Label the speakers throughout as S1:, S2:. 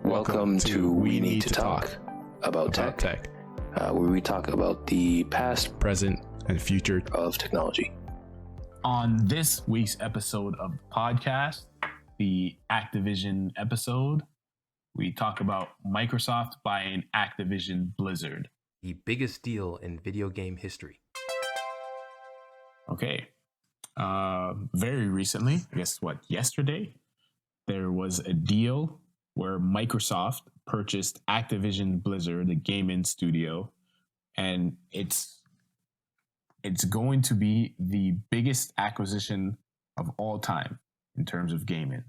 S1: Welcome to We Need to Talk about tech, where we talk about the past,
S2: present, and future
S1: of technology.
S3: On this week's episode of the podcast, the Activision episode, we talk about Microsoft buying Activision Blizzard.
S4: The biggest deal in video game history.
S3: Okay. Very recently, I guess yesterday, there was a deal where Microsoft purchased Activision Blizzard, the gaming studio, and it's going to be the biggest acquisition of all time in terms of gaming.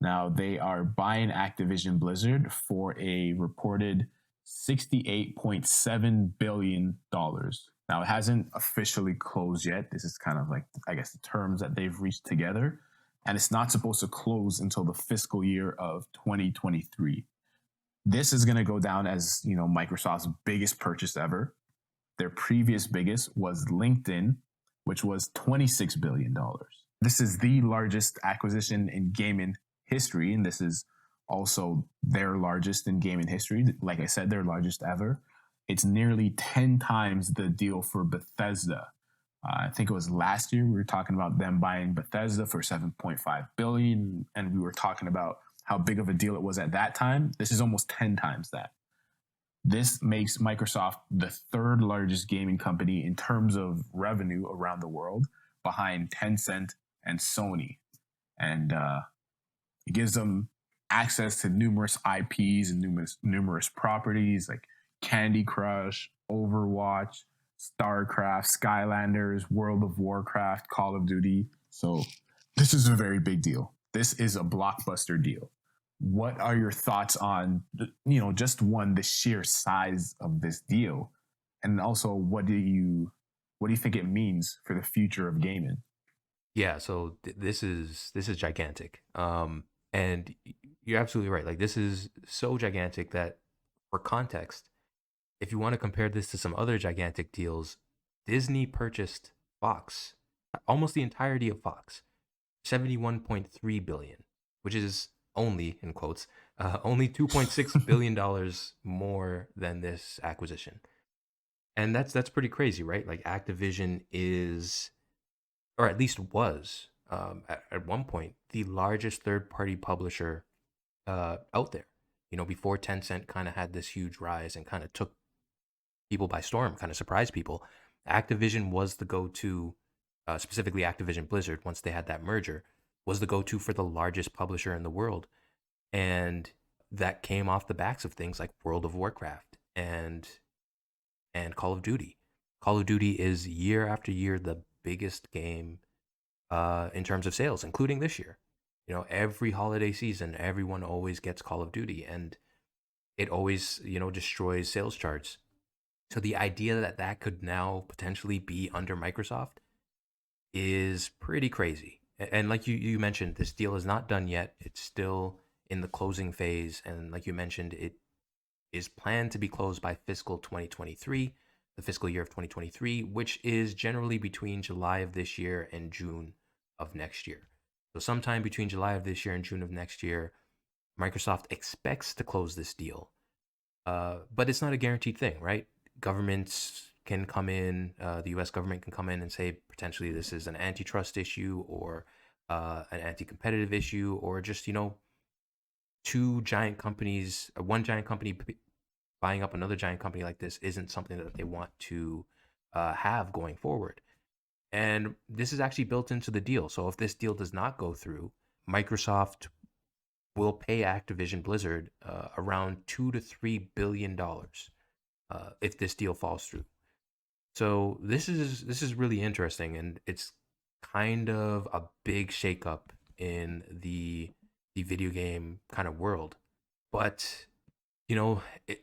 S3: Now, they are buying Activision Blizzard for a reported $68.7 billion. Now, it hasn't officially closed yet. This is kind of like, I guess, the terms that they've reached together. And it's not supposed to close until the fiscal year of 2023. This is going to go down as, Microsoft's biggest purchase ever. Their previous biggest was LinkedIn, which was $26 billion. This is the largest acquisition in gaming history, and this is also their largest in gaming history. Like I said, their largest ever. It's nearly 10 times the deal for Bethesda. I think it was last year we were talking about them buying Bethesda for $7.5 billion, and we were talking about how big of a deal it was at that time. This is almost 10 times that. This makes Microsoft the third largest gaming company in terms of revenue around the world, behind Tencent and Sony. And it gives them access to numerous IPs and numerous properties like Candy Crush, Overwatch, StarCraft, Skylanders, World of Warcraft, Call of Duty. So this is a very big deal. This is a blockbuster deal. What are your thoughts on, just the sheer size of this deal? And also, what do you think it means for the future of gaming?
S4: Yeah, so this is gigantic. And you're absolutely right. Like, this is so gigantic that, for context, if you want to compare this to some other gigantic deals, Disney purchased Fox, almost the entirety of Fox, $71.3 billion, which is only, in quotes, only $2.6 billion more than this acquisition. And that's pretty crazy, right? Like, Activision is, or at least was, at one point, the largest third-party publisher out there. Before Tencent kind of had this huge rise and kind of took people by storm, kind of surprised people, Activision was the go-to, specifically Activision Blizzard, once they had that merger, was the go-to for the largest publisher in the world. And that came off the backs of things like World of Warcraft and Call of Duty. Call of Duty is year after year the biggest game in terms of sales, including this year. Every holiday season, everyone always gets Call of Duty, and it always, destroys sales charts. So the idea that could now potentially be under Microsoft is pretty crazy. And like you mentioned, this deal is not done yet. It's still in the closing phase. And like you mentioned, it is planned to be closed by fiscal 2023, the fiscal year of 2023, which is generally between July of this year and June of next year. So sometime between July of this year and June of next year, Microsoft expects to close this deal. But it's not a guaranteed thing, right? Governments can come in, the US government can come in and say potentially this is an antitrust issue or an anti-competitive issue, or just, two giant companies, one giant company buying up another giant company like this isn't something that they want to have going forward. And this is actually built into the deal. So if this deal does not go through, Microsoft will pay Activision Blizzard around $2 to $3 billion if this deal falls through. So this is really interesting, and it's kind of a big shakeup in the video game kind of world. But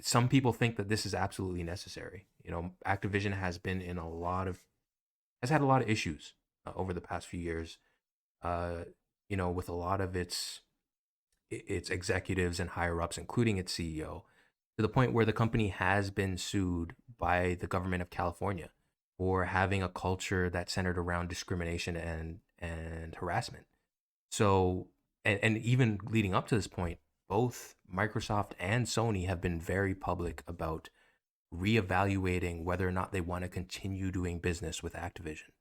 S4: some people think that this is absolutely necessary. Activision has been in has had a lot of issues over the past few years. With a lot of its executives and higher ups, including its CEO, to the point where the company has been sued by the government of California for having a culture that centered around discrimination and harassment. So, and even leading up to this point, both Microsoft and Sony have been very public about reevaluating whether or not they want to continue doing business with Activision.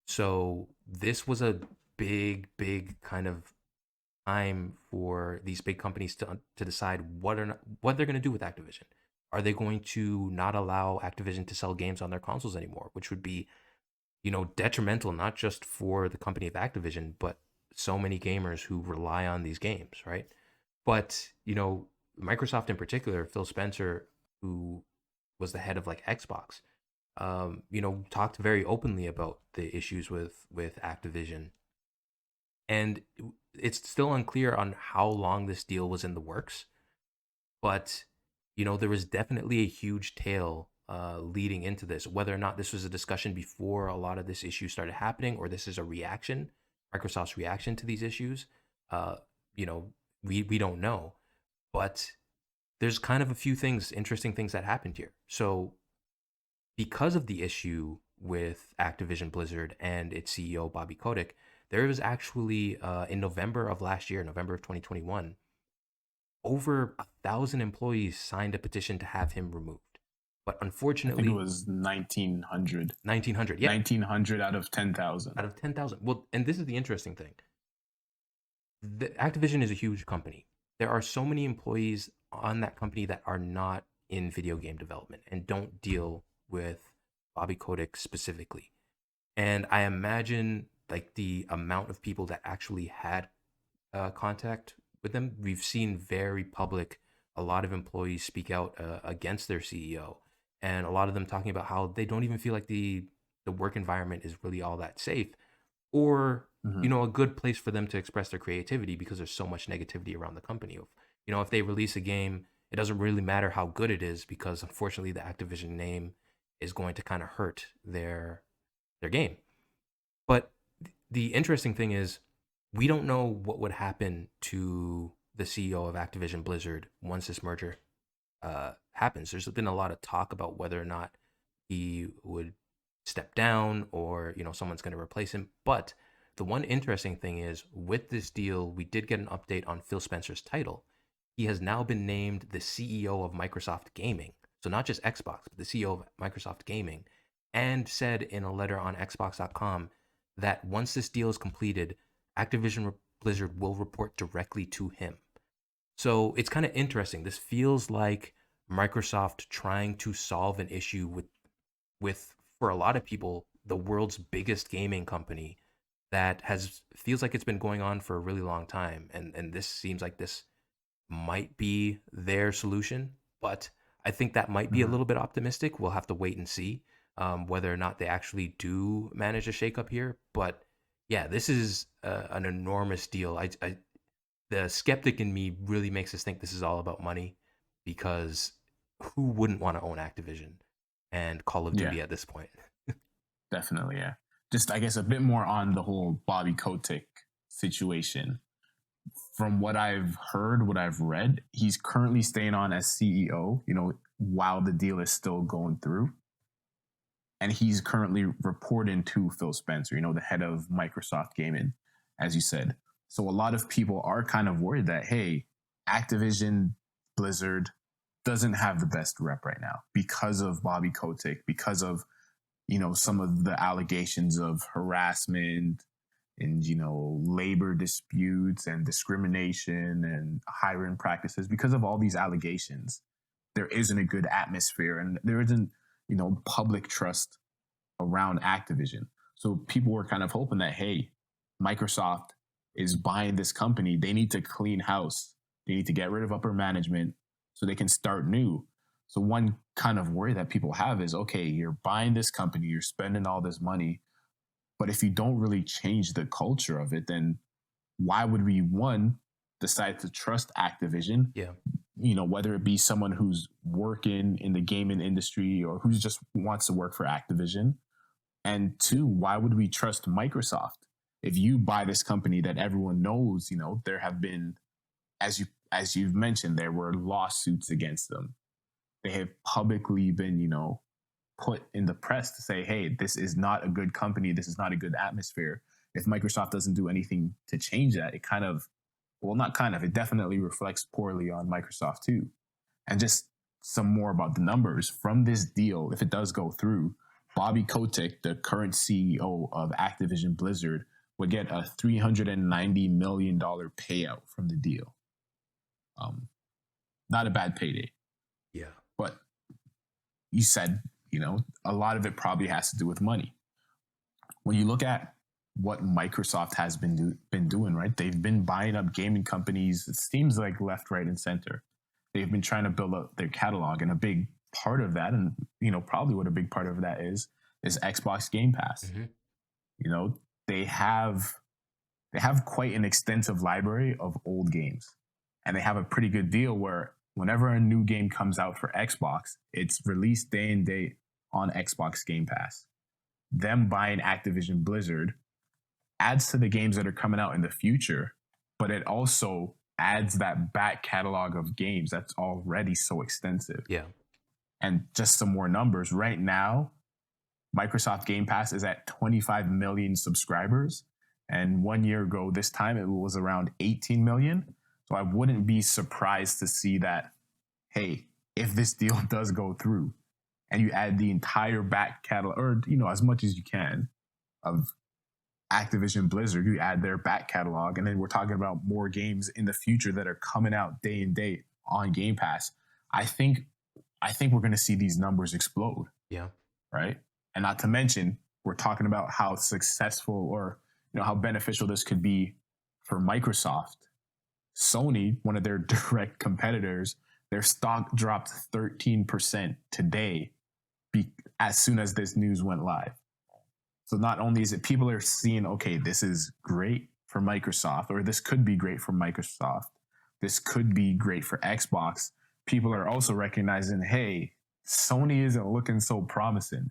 S4: So this was a big kind of time for these big companies to decide what they're going to do with Activision. Are they going to not allow Activision to sell games on their consoles anymore, which would be, detrimental not just for the company of Activision, but so many gamers who rely on these games, right? But, Microsoft in particular, Phil Spencer, who was the head of like Xbox, talked very openly about the issues with Activision. And it's still unclear on how long this deal was in the works, but there was definitely a huge tail leading into this. Whether or not this was a discussion before a lot of this issue started happening, or this is a reaction, Microsoft's reaction to these issues, we don't know. But there's kind of a few interesting things that happened here. So because of the issue with Activision Blizzard and its CEO, Bobby Kotick, there was actually, in November of last year, November of 2021, over 1,000 employees signed a petition to have him removed. But unfortunately,
S3: I think it was 1,900.
S4: 1,900, yeah.
S3: 1,900 out of 10,000.
S4: Out of 10,000. Well, and this is the interesting thing. Activision is a huge company. There are so many employees on that company that are not in video game development and don't deal with Bobby Kotick specifically. And I imagine like the amount of people that actually had contact with them, we've seen very public, a lot of employees speak out against their CEO, and a lot of them talking about how they don't even feel like the work environment is really all that safe, or a good place for them to express their creativity, because there's so much negativity around the company. If they release a game, it doesn't really matter how good it is, because unfortunately the Activision name is going to kind of hurt their game. But the interesting thing is, we don't know what would happen to the CEO of Activision Blizzard once this merger happens. There's been a lot of talk about whether or not he would step down, or someone's going to replace him. But the one interesting thing is, with this deal, we did get an update on Phil Spencer's title. He has now been named the CEO of Microsoft Gaming. So not just Xbox, but the CEO of Microsoft Gaming, and said in a letter on Xbox.com that once this deal is completed, Activision Blizzard will report directly to him. So it's kind of interesting. This feels like Microsoft trying to solve an issue with for a lot of people, the world's biggest gaming company that feels like it's been going on for a really long time. And this seems like this might be their solution, but I think that might be a little bit optimistic. We'll have to wait and see whether or not they actually do manage a shakeup here. But yeah, this is an enormous deal. The skeptic in me really makes us think this is all about money, because who wouldn't want to own Activision and Call of Duty at this point?
S3: Definitely, yeah. Just, I guess, a bit more on the whole Bobby Kotick situation. From what I've heard, what I've read, he's currently staying on as CEO, while the deal is still going through. And he's currently reporting to Phil Spencer, the head of Microsoft Gaming, as you said. So a lot of people are kind of worried that, hey, Activision Blizzard doesn't have the best rep right now because of Bobby Kotick, because of, some of the allegations of harassment and, labor disputes and discrimination and hiring practices. Because of all these allegations, there isn't a good atmosphere, and there isn't, public trust around Activision. So people were kind of hoping that, hey, Microsoft is buying this company. They need to clean house. They need to get rid of upper management so they can start new. So one kind of worry that people have is, okay, you're buying this company, you're spending all this money, but if you don't really change the culture of it, then why would we, one, decide to trust Activision?
S4: Yeah.
S3: Whether it be someone who's working in the gaming industry or who just wants to work for Activision. And two, why would we trust Microsoft? If you buy this company that everyone knows, there have been, as you've mentioned, there were lawsuits against them. They have publicly been, put in the press to say, hey, this is not a good company. This is not a good atmosphere. If Microsoft doesn't do anything to change that, it kind of well, not kind of, it definitely reflects poorly on Microsoft too. And just some more about the numbers from this deal, if it does go through, Bobby Kotick, the current CEO of Activision Blizzard, would get a $390 million payout from the deal. Not a bad payday.
S4: Yeah.
S3: But you said, a lot of it probably has to do with money. When you look at what Microsoft has been doing, right? They've been buying up gaming companies, it seems like left, right, and center. They've been trying to build up their catalog, and a big part of that, and probably what a big part of that is Xbox Game Pass.
S4: Mm-hmm.
S3: They have quite an extensive library of old games, and they have a pretty good deal where whenever a new game comes out for Xbox, it's released day and date on Xbox Game Pass. Them buying Activision Blizzard adds to the games that are coming out in the future, but it also adds that back catalog of games that's already so extensive.
S4: Yeah.
S3: And just some more numbers. Right now, Microsoft Game Pass is at 25 million subscribers. And 1 year ago, this time, it was around 18 million. So I wouldn't be surprised to see that, hey, if this deal does go through and you add the entire back catalog, or, as much as you can of Activision Blizzard, you add their back catalog, and then we're talking about more games in the future that are coming out day and date on Game Pass. I think we're going to see these numbers explode.
S4: Yeah.
S3: Right. And not to mention, we're talking about how successful or how beneficial this could be for Microsoft. Sony, one of their direct competitors, their stock dropped 13% today as soon as this news went live. So not only is it people are seeing, okay, this is great for Microsoft, or this could be great for Microsoft, this could be great for Xbox. People are also recognizing, hey, Sony isn't looking so promising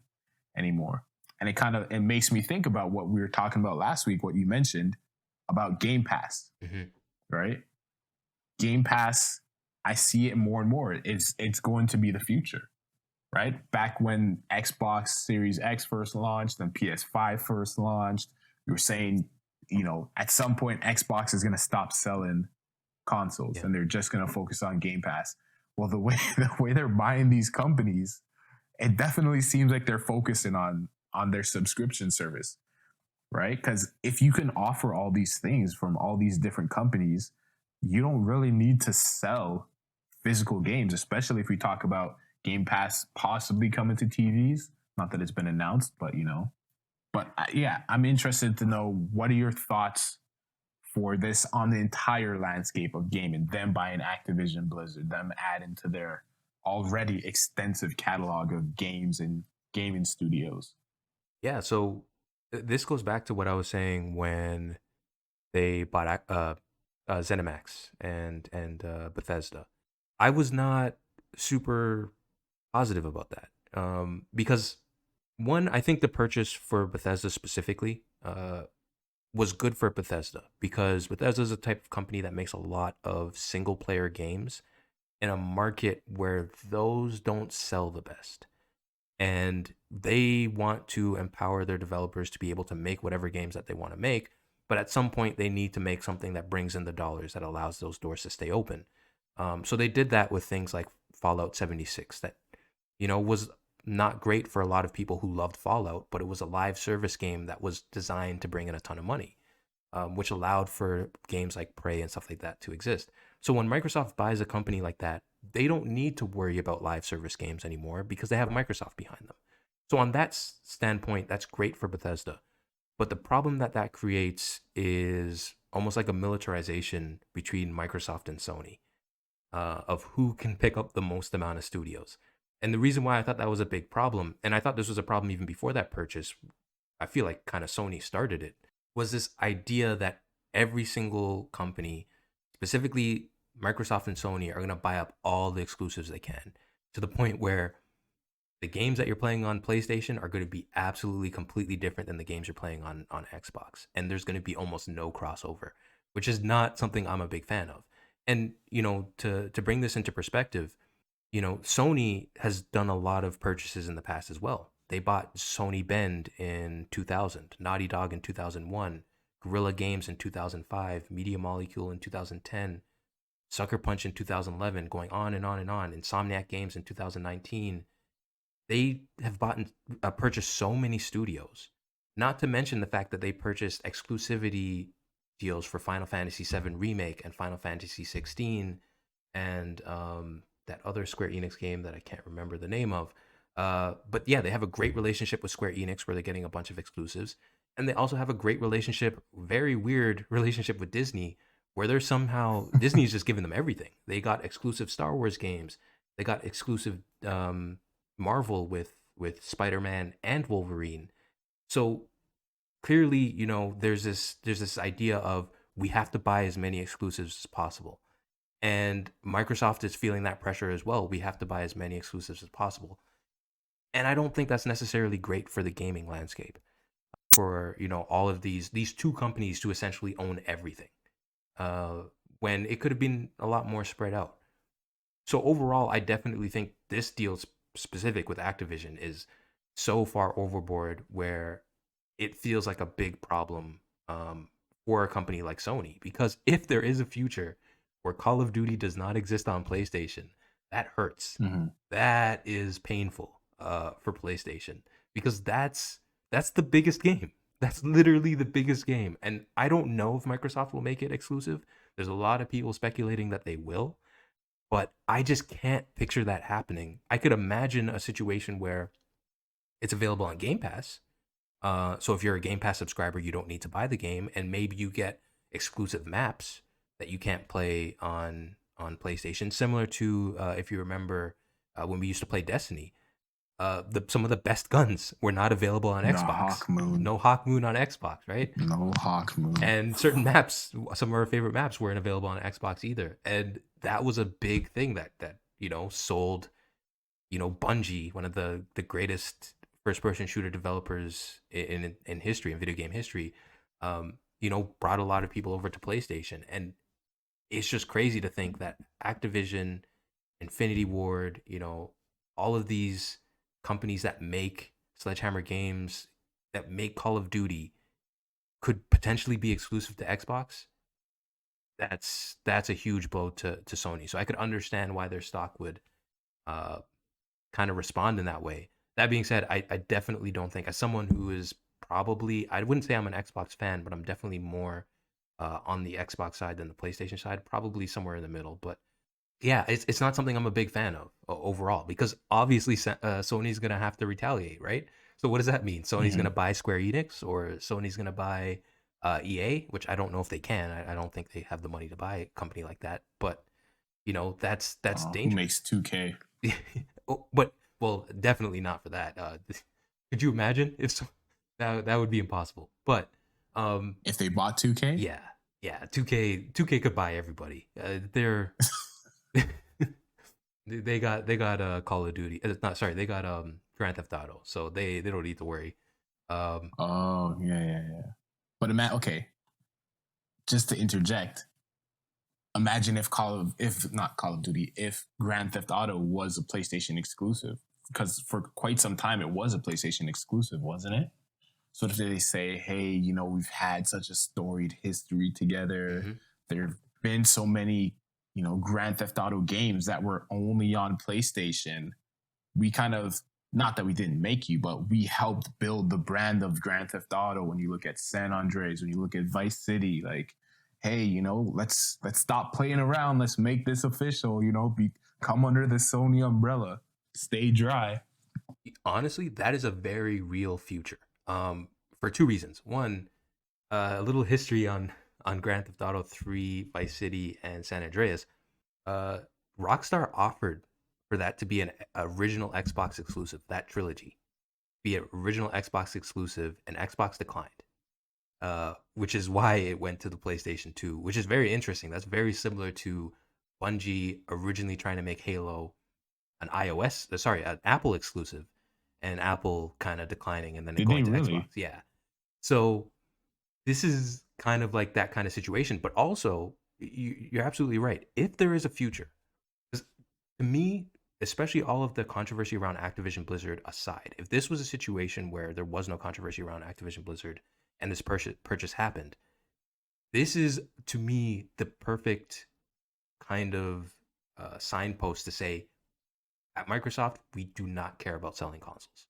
S3: anymore. And it makes me think about what we were talking about last week, what you mentioned about Game Pass, right? Game Pass, I see it more and more. It's going to be the future, right? Back when Xbox Series X first launched and PS5 first launched, we were saying, at some point Xbox is going to stop selling consoles and they're just going to focus on Game Pass. Well, the way they're buying these companies, it definitely seems like they're focusing on their subscription service, right? Because if you can offer all these things from all these different companies, you don't really need to sell physical games, especially if we talk about Game Pass possibly coming to TVs. Not that it's been announced, but But I'm interested to know, what are your thoughts for this on the entire landscape of gaming, them buying Activision Blizzard, them adding to their already extensive catalog of games and gaming studios?
S4: Yeah, so this goes back to what I was saying when they bought ZeniMax and Bethesda. I was not super positive about that because, one, I think the purchase for Bethesda specifically was good for Bethesda, because Bethesda is a type of company that makes a lot of single player games in a market where those don't sell the best. And they want to empower their developers to be able to make whatever games that they want to make. But at some point, they need to make something that brings in the dollars that allows those doors to stay open. So they did that with things like Fallout 76 that, was not great for a lot of people who loved Fallout, but it was a live service game that was designed to bring in a ton of money, which allowed for games like Prey and stuff like that to exist. So when Microsoft buys a company like that, they don't need to worry about live service games anymore because they have Microsoft behind them. So on that standpoint, that's great for Bethesda. But the problem that creates is almost like a militarization between Microsoft and Sony of who can pick up the most amount of studios. And the reason why I thought that was a big problem, and I thought this was a problem even before that purchase, I feel like kind of Sony started it, was this idea that every single company, specifically Microsoft and Sony, are going to buy up all the exclusives they can, to the point where the games that you're playing on PlayStation are going to be absolutely completely different than the games you're playing on Xbox. And there's going to be almost no crossover, which is not something I'm a big fan of. And, to bring this into perspective, Sony has done a lot of purchases in the past as well. They bought Sony Bend in 2000, Naughty Dog in 2001, Guerrilla Games in 2005, Media Molecule in 2010, Sucker Punch in 2011, going on and on and on, Insomniac Games in 2019. They have purchased so many studios, not to mention the fact that they purchased exclusivity deals for Final Fantasy VII Remake and Final Fantasy 16 and that other Square Enix game that I can't remember the name of. But yeah, they have a great relationship with Square Enix where they're getting a bunch of exclusives. And they also have a great relationship, very weird relationship with Disney, where they're somehow, Disney's just giving them everything. They got exclusive Star Wars games. They got exclusive Marvel with Spider-Man and Wolverine. So clearly, you know, there's this idea of we have to buy as many exclusives as possible. And Microsoft is feeling that pressure as well. We have to buy as many exclusives as possible. And I don't think that's necessarily great for the gaming landscape. For, you know, all of these two companies to essentially own everything. When it could have been a lot more spread out. So overall, I definitely think this deal specific with Activision is so far overboard where it feels like a big problem for a company like Sony. Because if there is a future where Call of Duty does not exist on PlayStation, that hurts.
S3: Mm-hmm.
S4: That is painful for PlayStation because that's the biggest game. That's literally the biggest game. And I don't know if Microsoft will make it exclusive. There's a lot of people speculating that they will, but I just can't picture that happening. I could imagine a situation where it's available on Game Pass. So if you're a Game Pass subscriber, you don't need to buy the game, and maybe you get exclusive maps that you can't play on PlayStation, similar to if you remember when we used to play Destiny. Some of the best guns were not available on Xbox. No Hawk Moon on Xbox, right?
S3: No Hawk Moon.
S4: And certain maps, some of our favorite maps, weren't available on Xbox either. And that was a big thing that you know sold, you know, Bungie, one of the greatest first-person shooter developers in history, in video game history. You know, brought a lot of people over to PlayStation, and it's just crazy to think that Activision, Infinity Ward, you know, all of these companies that make Sledgehammer games, that make Call of Duty, could potentially be exclusive to Xbox. That's a huge blow to Sony. So I could understand why their stock would kind of respond in that way. That being said, I definitely don't think, as someone who is probably, I wouldn't say I'm an Xbox fan, but I'm definitely more on the Xbox side than the PlayStation side, probably somewhere in the middle. But yeah, it's not something I'm a big fan of overall, because obviously Sony's going to have to retaliate, right? So what does that mean? Sony's going to buy Square Enix, or Sony's going to buy EA, which I don't know if they can. I don't think they have the money to buy a company like that. But, you know, that's dangerous.
S3: Who makes 2K?
S4: But, well, definitely not for that. Could you imagine if that would be impossible? But
S3: if they bought 2K?
S4: Yeah, 2K could buy everybody. They're they got Call of Duty. They got Grand Theft Auto, so they don't need to worry.
S3: Oh yeah. But okay, just to interject, imagine if not Call of Duty, if Grand Theft Auto was a PlayStation exclusive, because for quite some time it was a PlayStation exclusive, wasn't it? So if they say, hey, you know, we've had such a storied history together, there have been so many, you know, Grand Theft Auto games that were only on PlayStation. We kind of, not that we didn't make you, but we helped build the brand of Grand Theft Auto. When you look at San Andreas, when you look at Vice City, like, hey, you know, let's stop playing around. Let's make this official, you know, come under the Sony umbrella. Stay dry.
S4: Honestly, that is a very real future. For two reasons. One, a little history on Grand Theft Auto 3, Vice City, and San Andreas. Rockstar offered for that to be an original Xbox exclusive, that trilogy. Be an original Xbox exclusive, and Xbox declined. Which is why it went to the PlayStation 2, which is very interesting. That's very similar to Bungie originally trying to make Halo an Apple exclusive, and Apple kind of declining and then it going to Xbox. Yeah. So this is kind of like that kind of situation, but also you're absolutely right. If there is a future, to me, especially all of the controversy around Activision Blizzard aside, if this was a situation where there was no controversy around Activision Blizzard and this purchase happened, This is, to me, the perfect kind of signpost to say, at Microsoft, we do not care about selling consoles.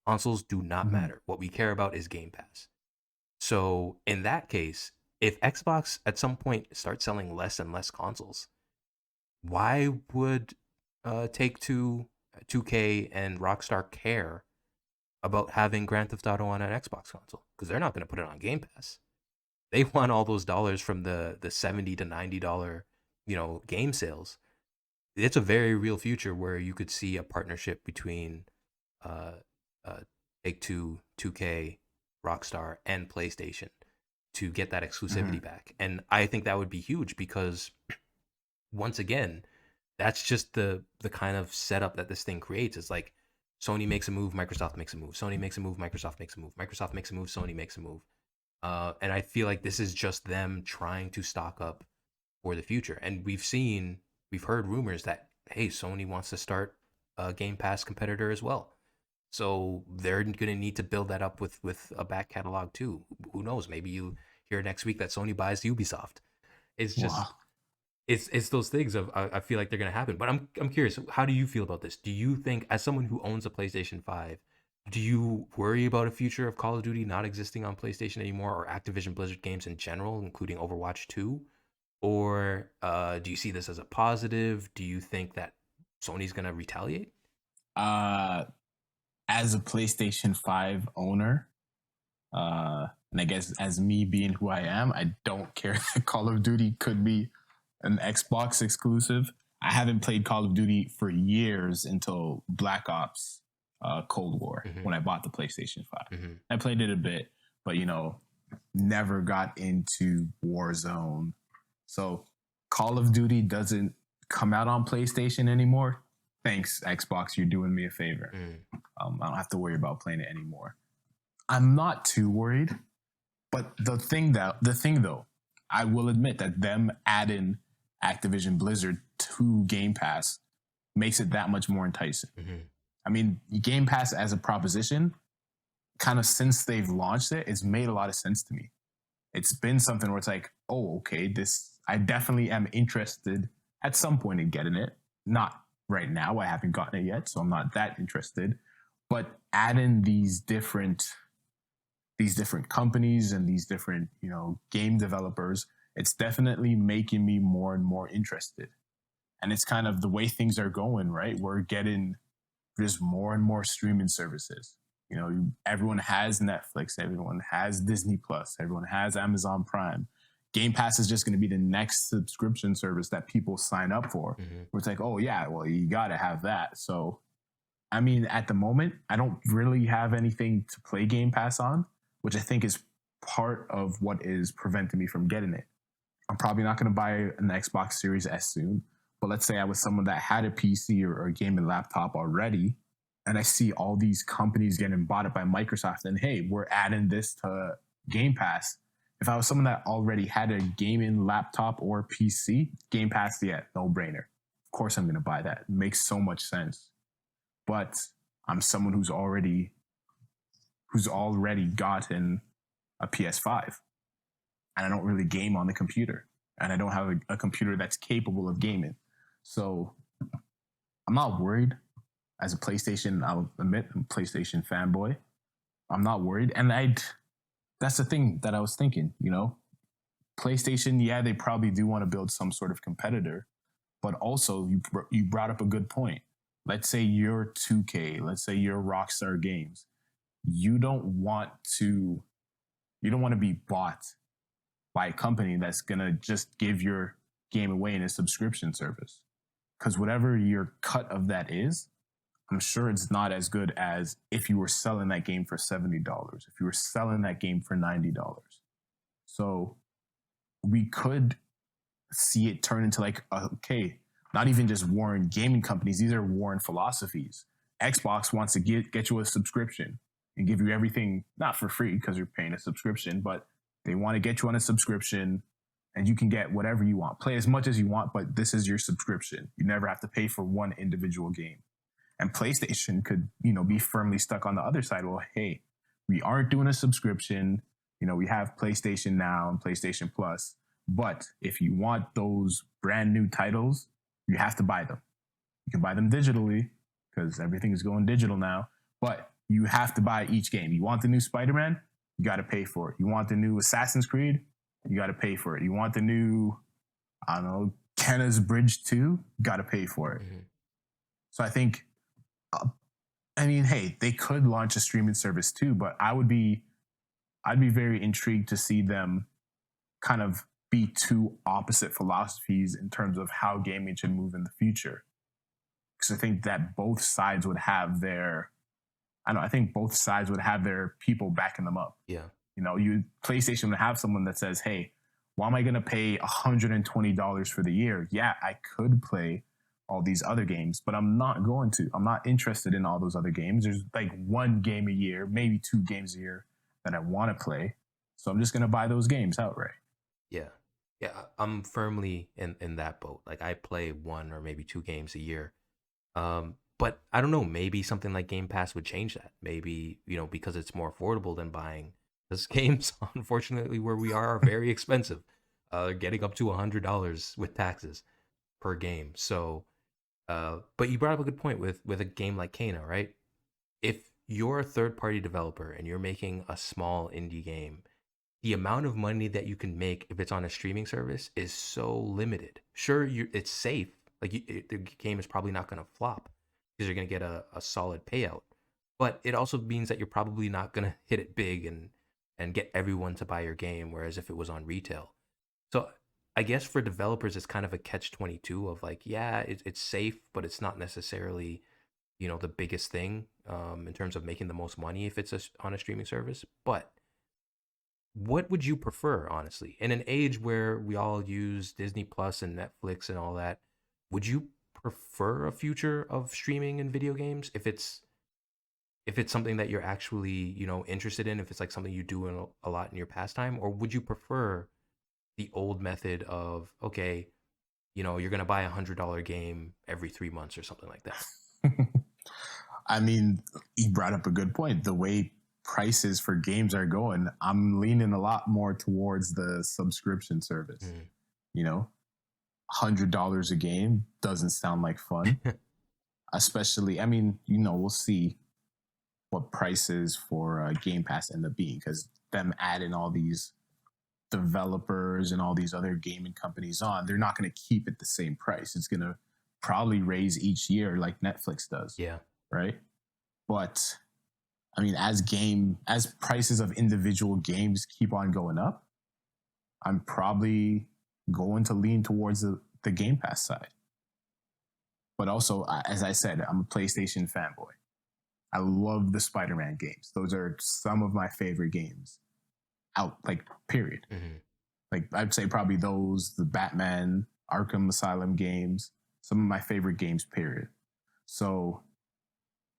S4: Consoles do not matter. What we care about is Game Pass. So in that case, if Xbox at some point starts selling less and less consoles, why would Take-Two, 2K, and Rockstar care about having Grand Theft Auto on an Xbox console? Because they're not going to put it on Game Pass. They want all those dollars from the $70 to $90, game sales. It's a very real future where you could see a partnership between Take-Two, 2K, Rockstar, and PlayStation to get that exclusivity back. And I think that would be huge because, once again, that's just the kind of setup that this thing creates. It's like Sony makes a move, Microsoft makes a move. Sony makes a move, Microsoft makes a move. Microsoft makes a move, Sony makes a move. And I feel like this is just them trying to stock up for the future. And we've heard rumors that, hey, Sony wants to start a Game Pass competitor as well. So they're going to need to build that up with a back catalog too. Who knows? Maybe you hear next week that Sony buys Ubisoft. It's just, it's those things of I feel like they're going to happen. But I'm curious, how do you feel about this? Do you think, as someone who owns a PlayStation 5, do you worry about a future of Call of Duty not existing on PlayStation anymore, or Activision Blizzard games in general, including Overwatch 2? Or do you see this as a positive? Do you think that Sony's going to retaliate?
S3: As a PlayStation 5 owner, and I guess as me being who I am, I don't care that Call of Duty could be an Xbox exclusive. I haven't played Call of Duty for years until Black Ops Cold War, when I bought the PlayStation 5. I played it a bit, but, never got into Warzone. So Call of Duty doesn't come out on PlayStation anymore. Thanks, Xbox. You're doing me a favor. I don't have to worry about playing it anymore. I'm not too worried. But the thing though, I will admit that them adding Activision Blizzard to Game Pass makes it that much more enticing. I mean, Game Pass as a proposition, kind of since they've launched it, it's made a lot of sense to me. It's been something where it's like, oh, okay, I definitely am interested at some point in getting it. Not right now, I haven't gotten it yet, so I'm not that interested. But adding these different companies and these different, game developers, it's definitely making me more and more interested. And it's kind of the way things are going, right? We're getting just more and more streaming services. Everyone has Netflix, everyone has Disney Plus, everyone has Amazon Prime. Game Pass is just going to be the next subscription service that people sign up for. Where it's like, oh yeah, well, you got to have that. So, I mean, at the moment, I don't really have anything to play Game Pass on, which I think is part of what is preventing me from getting it. I'm probably not going to buy an Xbox Series S soon, but let's say I was someone that had a PC or a gaming laptop already, and I see all these companies getting bought up by Microsoft, and hey, we're adding this to Game Pass. If I was someone that already had a gaming laptop or PC, Game Pass, yeah, no brainer. Of course I'm going to buy that. It makes so much sense. But I'm someone who's already gotten a PS5, and I don't really game on the computer, and I don't have a computer that's capable of gaming. So I'm not worried. As a PlayStation, I'll admit, I'm a PlayStation fanboy. I'm not worried. And that's the thing that I was thinking, PlayStation, yeah, they probably do want to build some sort of competitor, but also you brought up a good point. Let's say you're 2K, let's say you're Rockstar Games. You don't want to be bought by a company that's going to just give your game away in a subscription service. Because whatever your cut of that is, I'm sure it's not as good as if you were selling that game for $70, if you were selling that game for $90. So we could see it turn into like, okay, not even just warring gaming companies, these are warring philosophies. Xbox wants to get you a subscription and give you everything, not for free because you're paying a subscription, but they want to get you on a subscription and you can get whatever you want. Play as much as you want, but this is your subscription. You never have to pay for one individual game. And PlayStation could, be firmly stuck on the other side. Well, hey, we aren't doing a subscription. We have PlayStation Now and PlayStation Plus, but if you want those brand new titles, you have to buy them. You can buy them digitally because everything is going digital now, but you have to buy each game. You want the new Spider-Man, you got to pay for it. You want the new Assassin's Creed, you got to pay for it. You want the new, I don't know, Kenna's Bridge 2, you got to pay for it. Mm-hmm. So I think, hey, they could launch a streaming service too, but I'd be very intrigued to see them kind of be two opposite philosophies in terms of how gaming should move in the future. Because I think that both sides would have their, I think both sides would have their people backing them up.
S4: Yeah.
S3: PlayStation would have someone that says, hey, why am I going to pay $120 for the year? Yeah, I could play all these other games, but I'm not going to. I'm not interested in all those other games. There's like one game a year, maybe 2 games a year that I want to play. So I'm just going to buy those games outright.
S4: Yeah. Yeah, I'm firmly in that boat. Like I play 1 or maybe 2 games a year. But I don't know, maybe something like Game Pass would change that. Maybe, because it's more affordable than buying. Those games, unfortunately, where we are very expensive. Getting up to $100 with taxes per game. So, but you brought up a good point with a game like Kena, right? If you're a third-party developer and you're making a small indie game, the amount of money that you can make if it's on a streaming service is so limited. Sure, it's safe. Like the game is probably not going to flop because you're going to get a solid payout. But it also means that you're probably not going to hit it big and get everyone to buy your game, whereas if it was on retail. So I guess for developers, it's kind of a catch-22 of like, yeah, it's safe, but it's not necessarily, the biggest thing in terms of making the most money if it's on a streaming service. But what would you prefer, honestly? In an age where we all use Disney Plus and Netflix and all that, would you prefer a future of streaming in video games if it's something that you're actually, interested in, if it's like something you do a lot in your pastime, or would you prefer the old method of, okay, you're going to buy $100 game every 3 months or something like that?
S3: You brought up a good point. The way prices for games are going, I'm leaning a lot more towards the subscription service. $100 a game doesn't sound like fun. Especially, we'll see what prices for Game Pass end up being, because them adding all these developers and all these other gaming companies on, they're not going to keep it the same price. It's going to probably raise each year like Netflix does.
S4: Yeah.
S3: Right. But as prices of individual games keep on going up, I'm probably going to lean towards the Game Pass side. But also, as I said, I'm a PlayStation fanboy. I love the Spider-Man games. Those are some of my favorite games out, period. Mm-hmm. I'd say probably those, the Batman, Arkham Asylum games, some of my favorite games, period. So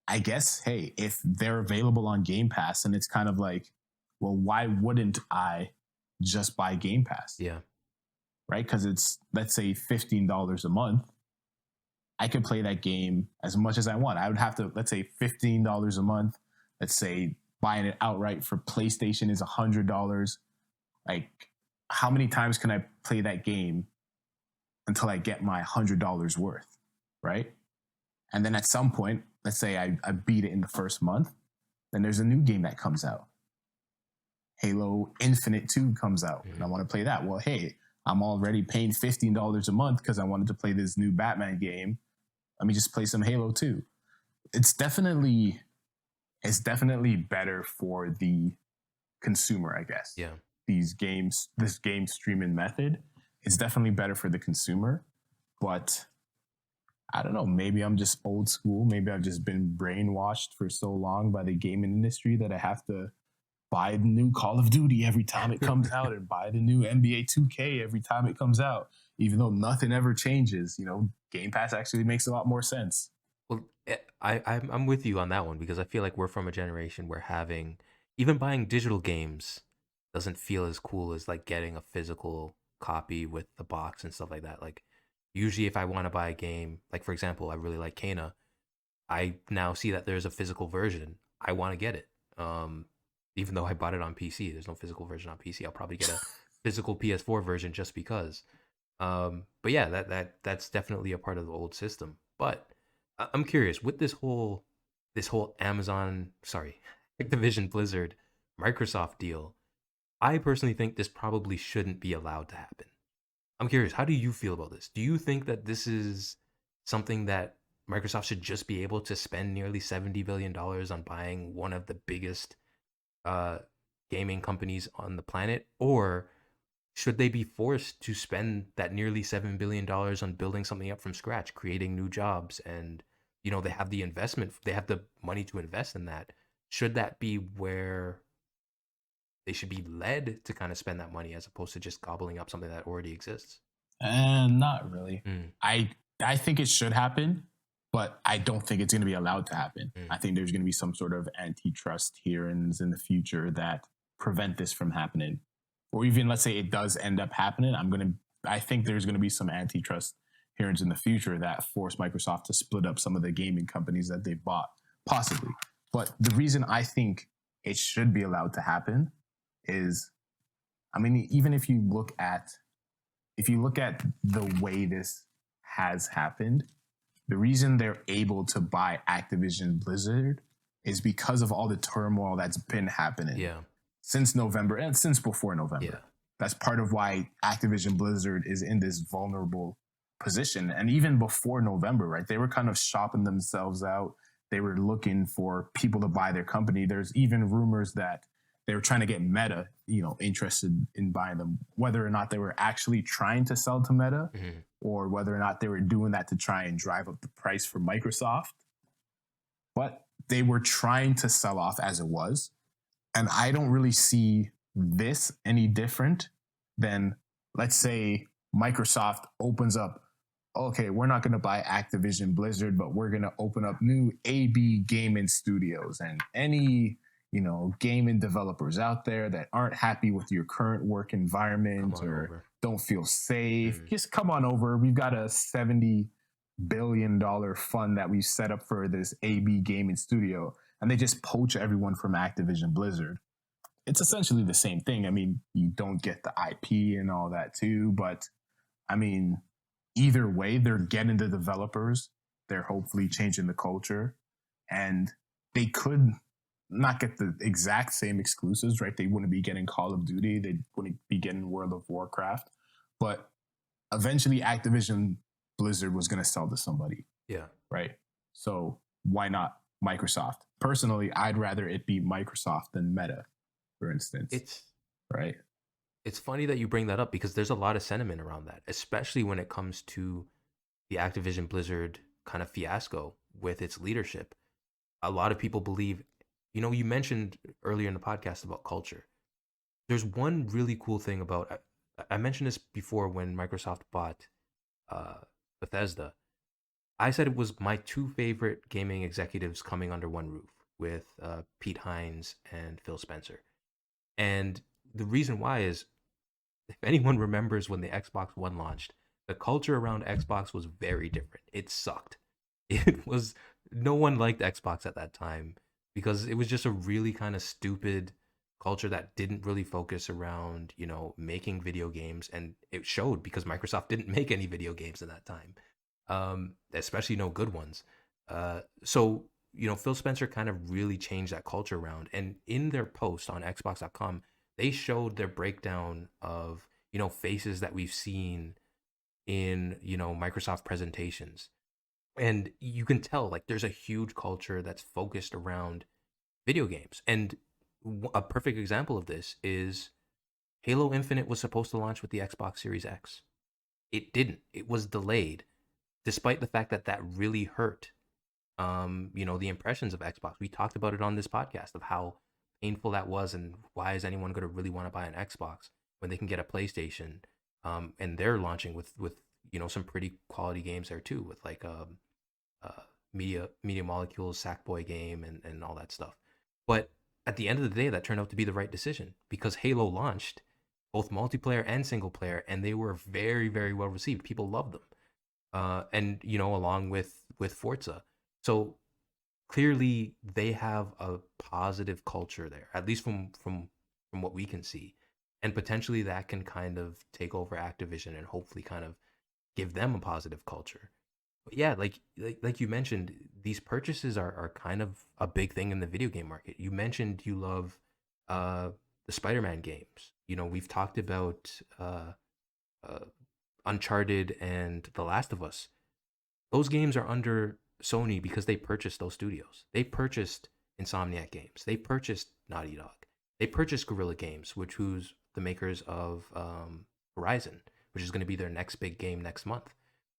S3: I guess, hey, if they're available on Game Pass, and it's kind of like, well, why wouldn't I just buy Game Pass?
S4: Yeah.
S3: Right? Because it's, let's say, $15 a month. I could play that game as much as I want. I would have to, let's say, $15 a month. Let's say buying it outright for PlayStation is $100. How many times can I play that game until I get my $100 worth, right? And then at some point, let's say I beat it in the first month, then there's a new game that comes out. Halo Infinite 2 comes out, and I want to play that. Well, hey, I'm already paying $15 a month because I wanted to play this new Batman game. Let me just play some Halo 2. It's definitely better for the consumer, I guess.
S4: Yeah.
S3: This game streaming method, it's definitely better for the consumer. But I don't know, maybe I'm just old school. Maybe I've just been brainwashed for so long by the gaming industry that I have to buy the new Call of Duty every time it comes out and buy the new NBA 2K every time it comes out, even though nothing ever changes. Game Pass actually makes a lot more sense.
S4: Well, I'm with you on that one, because I feel like we're from a generation where even buying digital games doesn't feel as cool as like getting a physical copy with the box and stuff like that. Like usually if I want to buy a game, like for example, I really like Kena, I now see that there's a physical version. I want to get it. even though I bought it on PC. There's no physical version on PC. I'll probably get a physical PS4 version just because. But yeah, that's definitely a part of the old system. But I'm curious with this whole Activision Blizzard Microsoft deal. I personally think this probably shouldn't be allowed to happen. I'm curious, how do you feel about this? Do you think that this is something that Microsoft should just be able to spend nearly $70 billion on buying one of the biggest gaming companies on the planet? Or should they be forced to spend that nearly $7 billion on building something up from scratch, creating new jobs? And, they have the investment, they have the money to invest in that. Should that be where they should be led to kind of spend that money as opposed to just gobbling up something that already exists?
S3: Not really. I think it should happen, but I don't think it's going to be allowed to happen. I think there's going to be some sort of antitrust hearings in the future that prevent this from happening. Or even let's say it does end up happening, I think there's going to be some antitrust hearings in the future that force Microsoft to split up some of the gaming companies that they bought, possibly. But the reason I think it should be allowed to happen is, even if you look at the way this has happened, the reason they're able to buy Activision Blizzard is because of all the turmoil that's been happening since November and since before November.
S4: Yeah.
S3: That's part of why Activision Blizzard is in this vulnerable position. And even before November, right, they were kind of shopping themselves out. They were looking for people to buy their company. There's even rumors that they were trying to get Meta, interested in buying them, whether or not they were actually trying to sell to Meta or whether or not they were doing that to try and drive up the price for Microsoft. But they were trying to sell off as it was. And I don't really see this any different than, let's say, Microsoft opens up, okay, we're not going to buy Activision Blizzard, but we're going to open up new AB gaming studios, and any gaming developers out there that aren't happy with your current work environment or don't feel safe, just come on over. We've got a $70 billion fund that we've set up for this AB gaming studio, and they just poach everyone from Activision Blizzard. It's essentially the same thing. You don't get the IP and all that too, but either way, they're getting the developers. They're hopefully changing the culture, and they could not get the exact same exclusives, right? They wouldn't be getting Call of Duty. They wouldn't be getting World of Warcraft, but eventually Activision Blizzard was going to sell to somebody.
S4: Yeah.
S3: Right. So why not Microsoft? Personally, I'd rather it be Microsoft than Meta, for instance.
S4: It's funny that you bring that up because there's a lot of sentiment around that, especially when it comes to the Activision Blizzard kind of fiasco with its leadership. A lot of people believe, you mentioned earlier in the podcast about culture. There's one really cool thing about, I mentioned this before when Microsoft bought Bethesda. I said it was my two favorite gaming executives coming under one roof with Pete Hines and Phil Spencer. And the reason why is, if anyone remembers when the Xbox One launched, the culture around Xbox was very different. It sucked. No one liked Xbox at that time because it was just a really kind of stupid culture that didn't really focus around, making video games. And it showed because Microsoft didn't make any video games at that time, especially no good ones. So Phil Spencer kind of really changed that culture around. And in their post on Xbox.com, they showed their breakdown of, faces that we've seen in, Microsoft presentations. And you can tell, there's a huge culture that's focused around video games. And a perfect example of this is Halo Infinite was supposed to launch with the Xbox Series X. It didn't. It was delayed, despite the fact that that really hurt, the impressions of Xbox. We talked about it on this podcast of how painful that was and why is anyone going to really want to buy an Xbox when they can get a PlayStation, and they're launching with some pretty quality games there too, with Media Molecules, Sackboy game and all that stuff. But at the end of the day, that turned out to be the right decision because Halo launched both multiplayer and single player, and they were very, very well received. People loved them, and along with Forza. So clearly they have a positive culture there, at least from what we can see, and potentially that can kind of take over Activision and hopefully kind of give them a positive culture. But yeah, like you mentioned, these purchases are kind of a big thing in the video game market. You mentioned you love the Spider-Man games. We've talked about uh, Uncharted and The Last of Us. Those games are under Sony because they purchased those studios. They purchased Insomniac Games. They purchased Naughty Dog. They purchased Guerrilla Games, who's the makers of Horizon, which is going to be their next big game next month.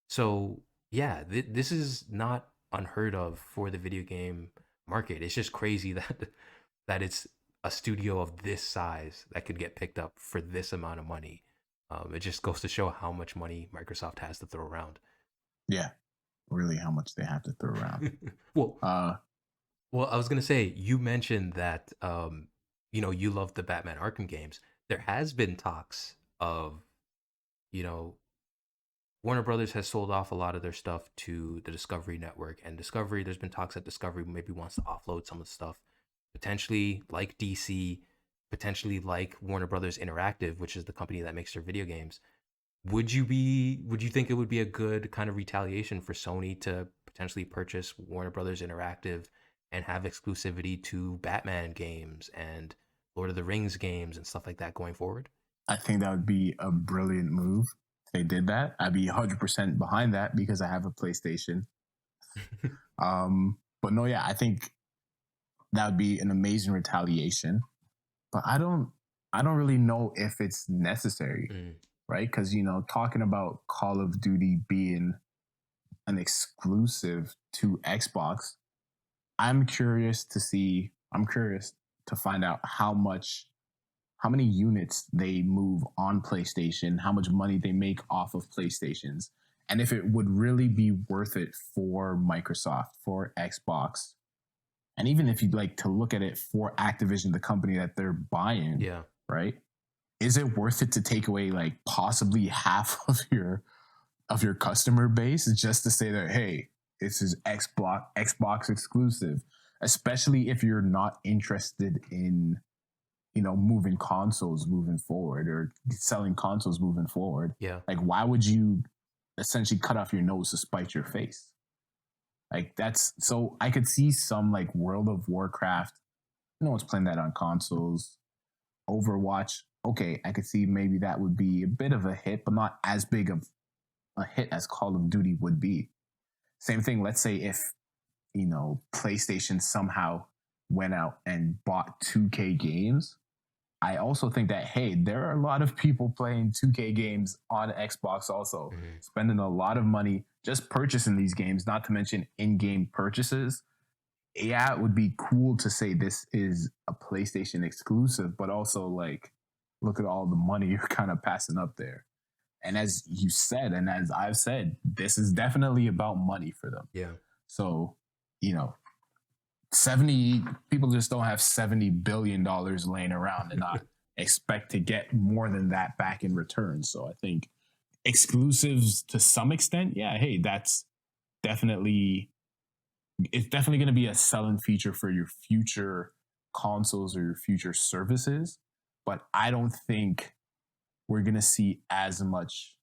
S4: So yeah, this is not unheard of for the video game market. It's just crazy that it's a studio of this size that could get picked up for this amount of money. It just goes to show how much money Microsoft has to throw around.
S3: Yeah, really, how much they have to throw around.
S4: Well, I was gonna say, you mentioned that you love the Batman Arkham games. There has been talks of, Warner Brothers has sold off a lot of their stuff to the Discovery Network, and Discovery, there's been talks that Discovery maybe wants to offload some of the stuff, potentially like DC, potentially like Warner Brothers Interactive, which is the company that makes their video games. Would you think it would be a good kind of retaliation for Sony to potentially purchase Warner Brothers Interactive and have exclusivity to Batman games and Lord of the Rings games and stuff like that going forward?
S3: I think that would be a brilliant move. If they did that, I'd be 100% behind that because I have a PlayStation. But no, yeah, I think that would be an amazing retaliation. But I don't really know if it's necessary, right? Because, talking about Call of Duty being an exclusive to Xbox, I'm curious to find out how many units they move on PlayStation, how much money they make off of PlayStations, and if it would really be worth it for Microsoft, for Xbox, and even if you'd like to look at it for Activision, the company that they're buying,
S4: Yeah.
S3: right? Is it worth it to take away like possibly half of your customer base just to say that, hey, this is Xbox exclusive, especially if you're not interested in, moving consoles moving forward or selling consoles moving forward.
S4: Yeah.
S3: Like, why would you essentially cut off your nose to spite your face? Like, so I could see some like World of Warcraft. No one's playing that on consoles. Overwatch. Okay, I could see maybe that would be a bit of a hit, but not as big of a hit as Call of Duty would be. Same thing. Let's say if, PlayStation somehow went out and bought 2K games. I also think that, hey, there are a lot of people playing 2K games on Xbox also, spending a lot of money just purchasing these games, not to mention in-game purchases. Yeah, it would be cool to say this is a PlayStation exclusive, but also like, look at all the money you're kind of passing up there. And as you said, and as I've said, this is definitely about money for them.
S4: Yeah.
S3: So, 70 people just don't have $70 billion laying around and not expect to get more than that back in return. So I think exclusives to some extent, yeah, hey, it's definitely going to be a selling feature for your future consoles or your future services. But I don't think we're going to see as much.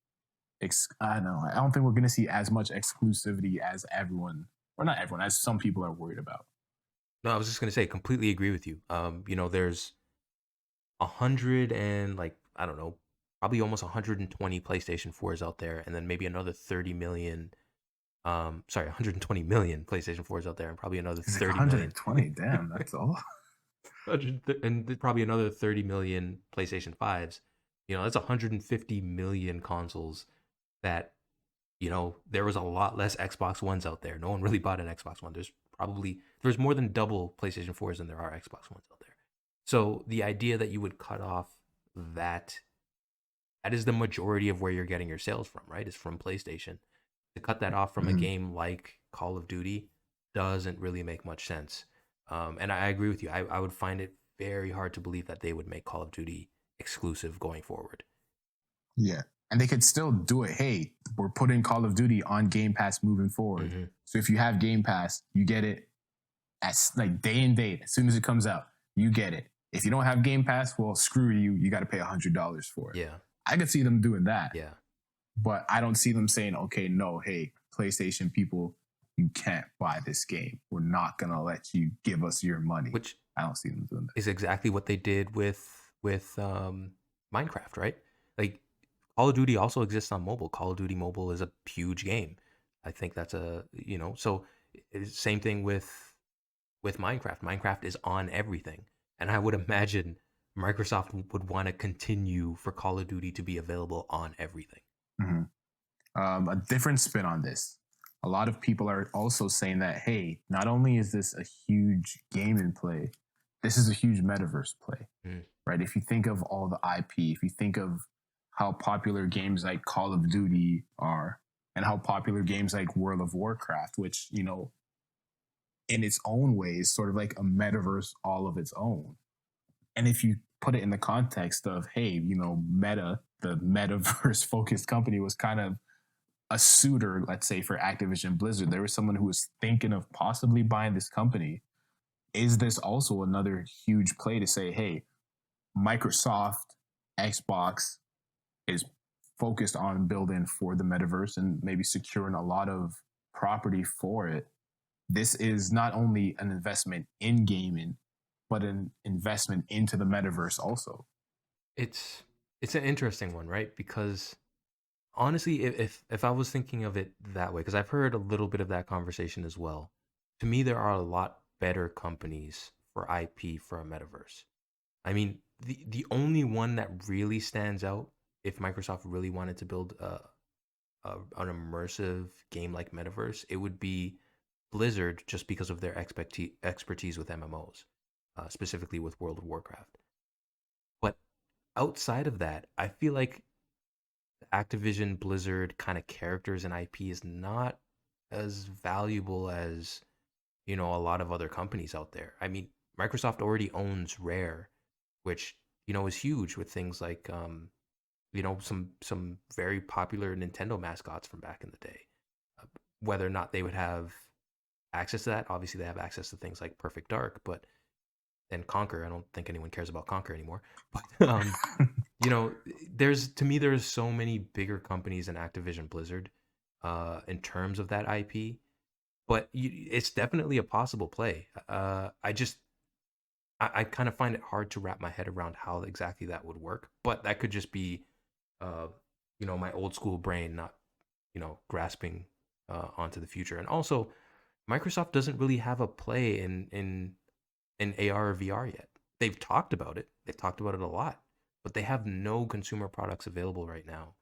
S3: I don't think we're going to see as much exclusivity as as some people are worried about.
S4: No, I was just gonna say, completely agree with you. There's 100 and I don't know, probably almost 120 PlayStation 4s out there, and then maybe another 120 million PlayStation 4s out there, and probably another 30 million.
S3: 120, damn, that's all.
S4: And probably another 30 million PlayStation 5s. That's 150 million consoles that, there was a lot less Xbox Ones out there. No one really bought an Xbox One. There's more than double PlayStation 4s than there are Xbox Ones out there. So the idea that you would cut off that is the majority of where you're getting your sales from, right? Is from PlayStation. To cut that off from a game like Call of Duty doesn't really make much sense. And I agree with you. I would find it very hard to believe that they would make Call of Duty exclusive going forward.
S3: Yeah. And they could still do it. Hey, we're putting Call of Duty on Game Pass moving forward. So if you have Game Pass, you get it as like day and date. As soon as it comes out, you get it. If you don't have Game Pass, well, screw you. You got to pay $100 for it.
S4: Yeah.
S3: I could see them doing that.
S4: Yeah.
S3: But I don't see them saying, okay, no, hey, PlayStation people, you can't buy this game. We're not going to let you give us your money.
S4: Which
S3: I don't see them doing that.
S4: Is exactly what they did with Minecraft, right? Like Call of Duty also exists on mobile. Call of Duty Mobile is a huge game. I think that's so same thing with Minecraft. Minecraft is on everything. And I would imagine Microsoft would want to continue for Call of Duty to be available on everything.
S3: Mm-hmm. A different spin on this. A lot of people are also saying that, hey, not only is this a huge game in play, this is a huge metaverse play, right? If you think of all the IP, if you think of how popular games like Call of Duty are, and how popular games like World of Warcraft, which, in its own way is sort of like a metaverse all of its own. And if you put it in the context of, hey, Meta, the metaverse focused company, was kind of a suitor, let's say, for Activision Blizzard. There was someone who was thinking of possibly buying this company. Is this also another huge play to say, hey, Microsoft, Xbox is focused on building for the metaverse and maybe securing a lot of property for it? This is not only an investment in gaming, but an investment into the metaverse also.
S4: It's an interesting one, right? Because honestly, if I was thinking of it that way, because I've heard a little bit of that conversation as well, to me there are a lot better companies for IP for a metaverse. I mean, the only one that really stands out, if Microsoft really wanted to build an immersive game like metaverse, it would be Blizzard, just because of their expertise with MMOs, specifically with World of Warcraft. But outside of that, I feel like Activision Blizzard kind of characters and IP is not as valuable as a lot of other companies out there. I mean, Microsoft already owns Rare, which is huge with things like some very popular Nintendo mascots from back in the day. Whether or not they would have access to that, obviously they have access to things like Perfect Dark, and Conquer. I don't think anyone cares about Conquer anymore. But there's so many bigger companies than Activision Blizzard in terms of that IP. But it's definitely a possible play. I kind of find it hard to wrap my head around how exactly that would work. But that could just be, my old school brain not, grasping onto the future. And also, Microsoft doesn't really have a play in AR or VR yet. They've talked about it. They've talked about it a lot, but they have no consumer products available right now.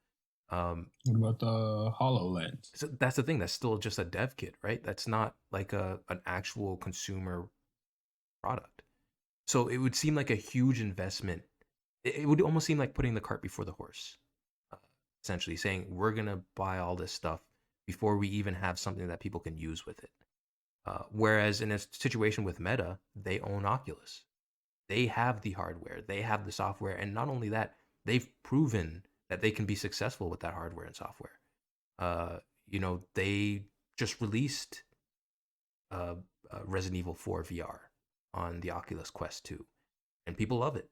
S3: What about the HoloLens?
S4: So that's the thing. That's still just a dev kit, right? That's not like an actual consumer product. So it would seem like a huge investment. It would almost seem like putting the cart before the horse, essentially saying we're going to buy all this stuff before we even have something that people can use with it. Whereas in a situation with Meta, they own Oculus. They have the hardware, they have the software, and not only that, they've proven that they can be successful with that hardware and software. They just released Resident Evil 4 VR on the Oculus Quest 2, and people love it.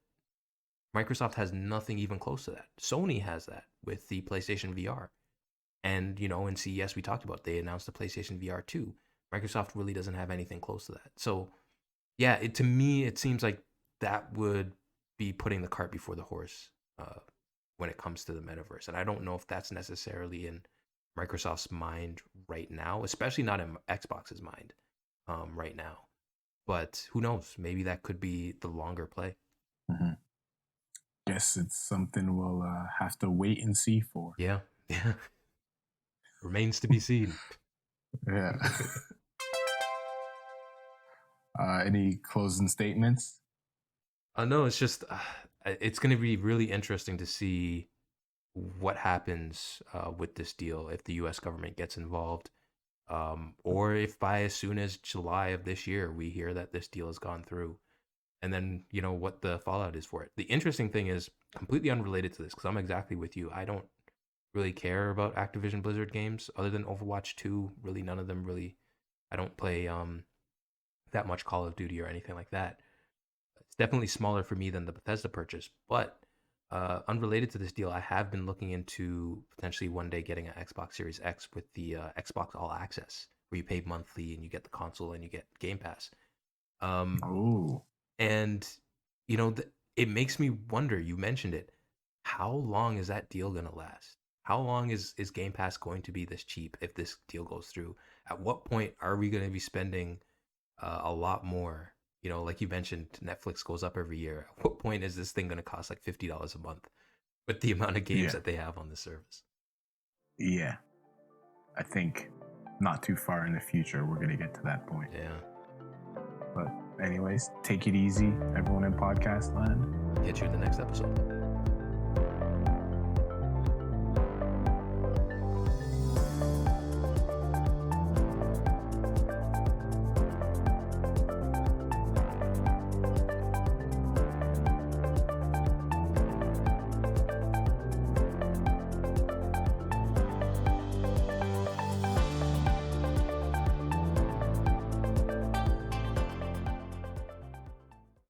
S4: Microsoft has nothing even close to that. Sony has that with the PlayStation VR. And, in CES we talked about, they announced the PlayStation VR 2. Microsoft really doesn't have anything close to that. So, yeah, to me, it seems like that would be putting the cart before the horse when it comes to the metaverse. And I don't know if that's necessarily in Microsoft's mind right now, especially not in Xbox's mind right now. But who knows? Maybe that could be the longer play.
S3: Mm-hmm. Guess it's something we'll have to wait and see for.
S4: Yeah. Remains to be seen.
S3: Yeah. Any closing statements?
S4: No, it's just it's going to be really interesting to see what happens with this deal if the U.S. government gets involved, or if by as soon as July of this year we hear that this deal has gone through, and then what the fallout is for it. The interesting thing is completely unrelated to this, because I'm exactly with you. I don't really care about Activision Blizzard games other than Overwatch 2. Really, none of them really. I don't play that much Call of Duty or anything like that. It's definitely smaller for me than the Bethesda purchase, but unrelated to this deal, I have been looking into potentially one day getting an Xbox Series X with the Xbox All Access, where you pay monthly and you get the console and you get Game Pass. And it makes me wonder. You mentioned it. How long is that deal gonna last? How long is Game Pass going to be this cheap if this deal goes through? At what point are we going to be spending a lot more? Like you mentioned, Netflix goes up every year. At what point is this thing going to cost like $50 a month with the amount of games that they have on the service?
S3: Yeah. I think not too far in the future, we're going to get to that point.
S4: Yeah.
S3: But anyways, take it easy, everyone in podcast land.
S4: Catch you in the next episode.